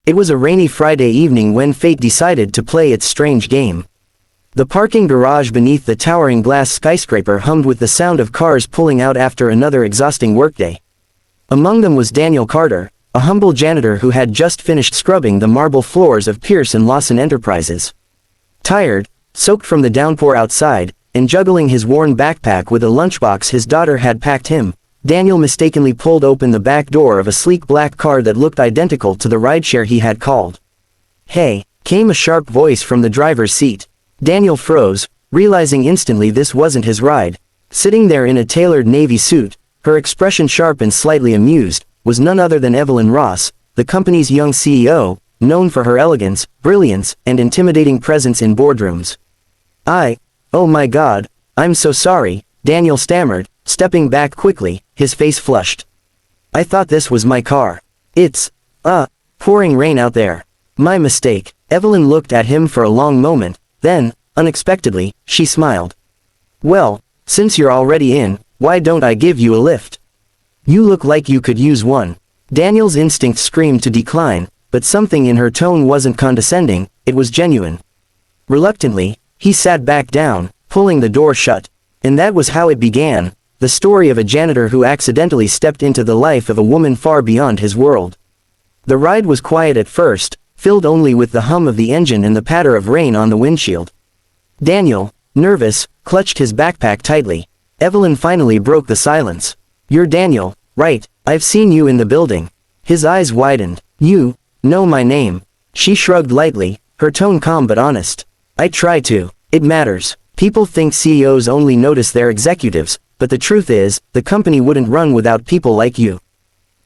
It was a rainy Friday evening when fate decided to play its strange game. The parking garage beneath the towering glass skyscraper hummed with the sound of cars pulling out after another exhausting workday. Among them was Daniel Carter, a humble janitor who had just finished scrubbing the marble floors of Pierce & Lawson Enterprises. Tired, soaked from the downpour outside, and juggling his worn backpack with a lunchbox his daughter had packed him, Daniel mistakenly pulled open the back door of a sleek black car that looked identical to the rideshare he had called. "Hey," came a sharp voice from the driver's seat. Daniel froze, realizing instantly this wasn't his ride. Sitting there in a tailored navy suit, her expression sharp and slightly amused, was none other than Evelyn Ross, the company's young CEO, known for her elegance, brilliance, and intimidating presence in boardrooms. Oh my God, I'm so sorry," Daniel stammered, stepping back quickly, his face flushed. "I thought this was my car. It's, pouring rain out there. My mistake." Evelyn looked at him for a long moment, then, unexpectedly, she smiled. "Well, since you're already in, why don't I give you a lift? You look like you could use one." Daniel's instinct screamed to decline, but something in her tone wasn't condescending, it was genuine. Reluctantly, he sat back down, pulling the door shut. And that was how it began, the story of a janitor who accidentally stepped into the life of a woman far beyond his world. The ride was quiet at first, filled only with the hum of the engine and the patter of rain on the windshield. Daniel, nervous, clutched his backpack tightly. Evelyn finally broke the silence. "You're Daniel, right? I've seen you in the building." His eyes widened. "You know my name." She shrugged lightly, her tone calm but honest. "I try to. It matters. People think CEOs only notice their executives, but the truth is, the company wouldn't run without people like you."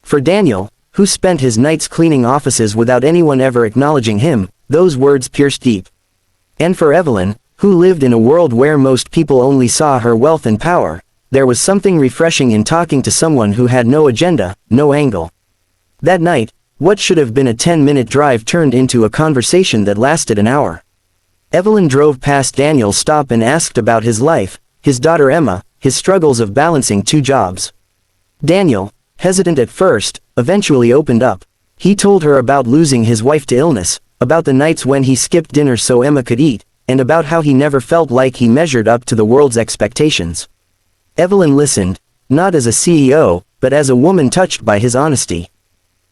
For Daniel, who spent his nights cleaning offices without anyone ever acknowledging him, those words pierced deep. And for Evelyn, who lived in a world where most people only saw her wealth and power, there was something refreshing in talking to someone who had no agenda, no angle. That night, what should have been a 10-minute drive turned into a conversation that lasted an hour. Evelyn drove past Daniel's stop and asked about his life, his daughter Emma, his struggles of balancing two jobs. Daniel, hesitant at first, eventually opened up. He told her about losing his wife to illness, about the nights when he skipped dinner so Emma could eat, and about how he never felt like he measured up to the world's expectations. Evelyn listened, not as a CEO, but as a woman touched by his honesty.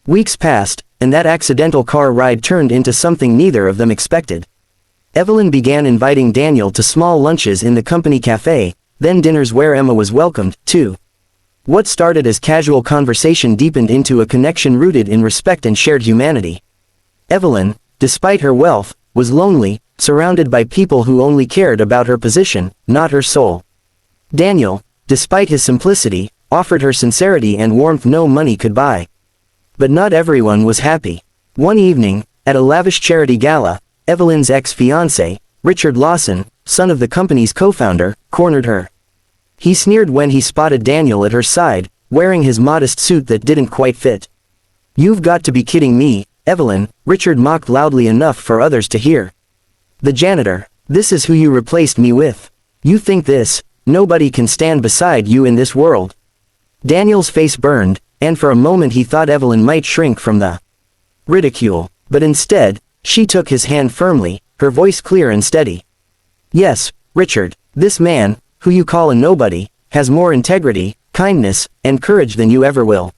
Weeks passed, and that accidental car ride turned into something neither of them expected. Evelyn began inviting Daniel to small lunches in the company cafe, then dinners where Emma was welcomed, too. What started as casual conversation deepened into a connection rooted in respect and shared humanity. Evelyn, despite her wealth, was lonely, surrounded by people who only cared about her position, not her soul. Daniel, despite his simplicity, offered her sincerity and warmth no money could buy. But not everyone was happy. One evening, at a lavish charity gala, Evelyn's ex-fiancé, Richard Lawson, son of the company's co-founder, cornered her. He sneered when he spotted Daniel at her side, wearing his modest suit that didn't quite fit. "You've got to be kidding me, Evelyn," Richard mocked loudly enough for others to hear. "The janitor, this is who you replaced me with. You think this, nobody can stand beside you in this world." Daniel's face burned, and for a moment he thought Evelyn might shrink from the ridicule, but instead, she took his hand firmly, her voice clear and steady. "Yes, Richard, this man, who you call a nobody, has more integrity, kindness, and courage than you ever will.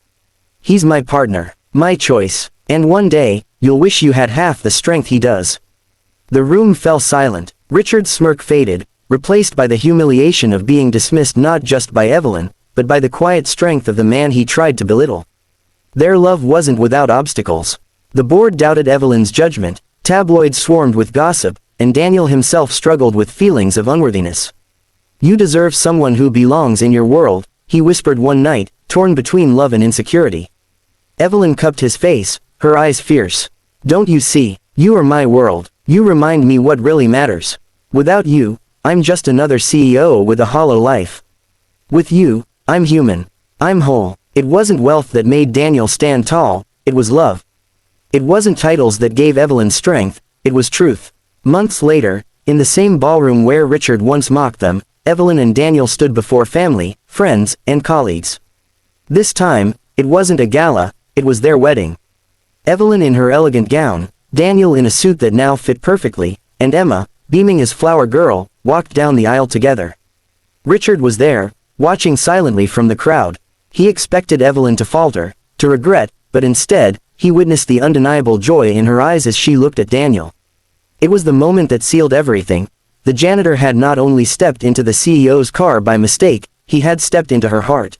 He's my partner, my choice, and one day, you'll wish you had half the strength he does." The room fell silent. Richard's smirk faded, replaced by the humiliation of being dismissed not just by Evelyn, but by the quiet strength of the man he tried to belittle. Their love wasn't without obstacles. The board doubted Evelyn's judgment, tabloids swarmed with gossip, and Daniel himself struggled with feelings of unworthiness. "You deserve someone who belongs in your world," he whispered one night, torn between love and insecurity. Evelyn cupped his face, her eyes fierce. "Don't you see, you are my world, you remind me what really matters. Without you, I'm just another CEO with a hollow life. With you, I'm human. I'm whole." It wasn't wealth that made Daniel stand tall, it was love. It wasn't titles that gave Evelyn strength, it was truth. Months later, in the same ballroom where Richard once mocked them, Evelyn and Daniel stood before family, friends, and colleagues. This time, it wasn't a gala, it was their wedding. Evelyn in her elegant gown, Daniel in a suit that now fit perfectly, and Emma, beaming as flower girl, walked down the aisle together. Richard was there, watching silently from the crowd. He expected Evelyn to falter, to regret, but instead, he witnessed the undeniable joy in her eyes as she looked at Daniel. It was the moment that sealed everything. The janitor had not only stepped into the CEO's car by mistake, he had stepped into her heart.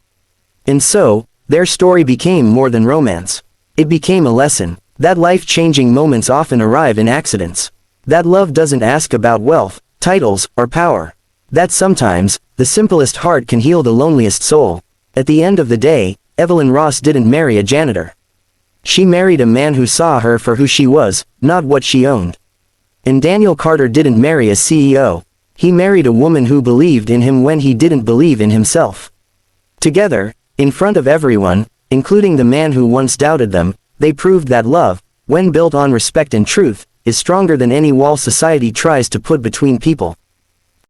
And so, their story became more than romance. It became a lesson, that life-changing moments often arrive in accidents. That love doesn't ask about wealth, titles, or power. That sometimes, the simplest heart can heal the loneliest soul. At the end of the day, Evelyn Ross didn't marry a janitor. She married a man who saw her for who she was, not what she owned. And Daniel Carter didn't marry a CEO. He married a woman who believed in him when he didn't believe in himself. Together, in front of everyone, including the man who once doubted them, they proved that love, when built on respect and truth, is stronger than any wall society tries to put between people.